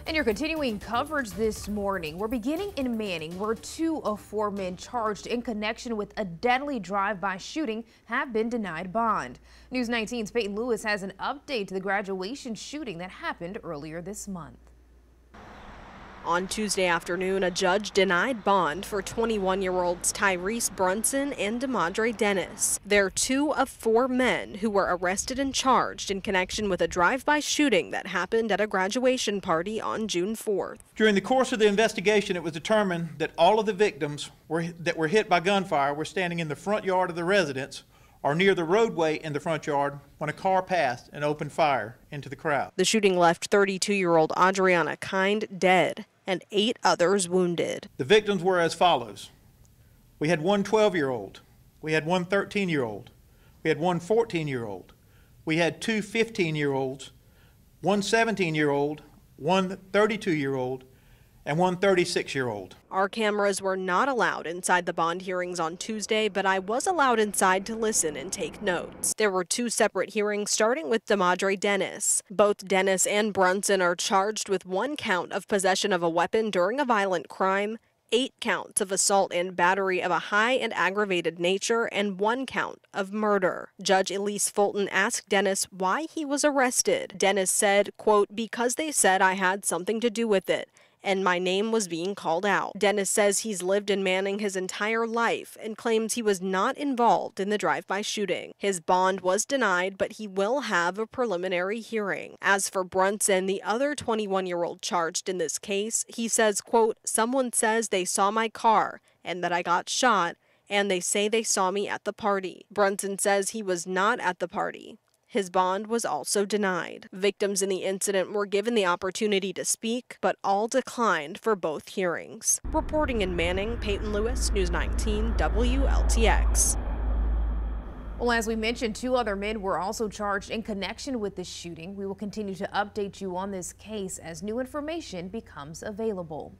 And you're continuing coverage this morning. We're beginning in Manning, where 2 of 4 men charged in connection with a deadly drive-by shooting have been denied bond. News 19's Peyton Lewis has an update to the graduation shooting that happened earlier this month. On Tuesday afternoon, a judge denied bond for 21-year-olds Tyrese, Brunson, and Demadre Dennis. They're 2 of 4 men who were arrested and charged in connection with a drive-by shooting that happened at a graduation party on June 4th. During the course of the investigation, it was determined that all of the victims that were hit by gunfire were standing in the front yard of the residence or near the roadway in the front yard when a car passed and opened fire into the crowd. The shooting left 32-year-old Adriana Kind dead and 8 others wounded. The victims were as follows. We had one 12-year-old. We had one 13-year-old. We had one 14-year-old. We had 2 15-year-olds, one 17-year-old, one 32-year-old, and one 36-year-old. Our cameras were not allowed inside the bond hearings on Tuesday, but I was allowed inside to listen and take notes. There were 2 separate hearings, starting with Demadre Dennis. Both Dennis and Brunson are charged with 1 count of possession of a weapon during a violent crime, 8 counts of assault and battery of a high and aggravated nature, and 1 count of murder. Judge Elise Fulton asked Dennis why he was arrested. Dennis said, quote, "Because they said I had something to do with it, and my name was being called out." Dennis says he's lived in Manning his entire life and claims he was not involved in the drive-by shooting. His bond was denied, but he will have a preliminary hearing. As for Brunson, the other 21-year-old charged in this case, he says, quote, "Someone says they saw my car and that I got shot, and they say they saw me at the party." Brunson says he was not at the party. His bond was also denied. Victims in the incident were given the opportunity to speak, but all declined for both hearings. Reporting in Manning, Peyton Lewis, News 19 WLTX. Well, as we mentioned, 2 other men were also charged in connection with the shooting. We will continue to update you on this case as new information becomes available.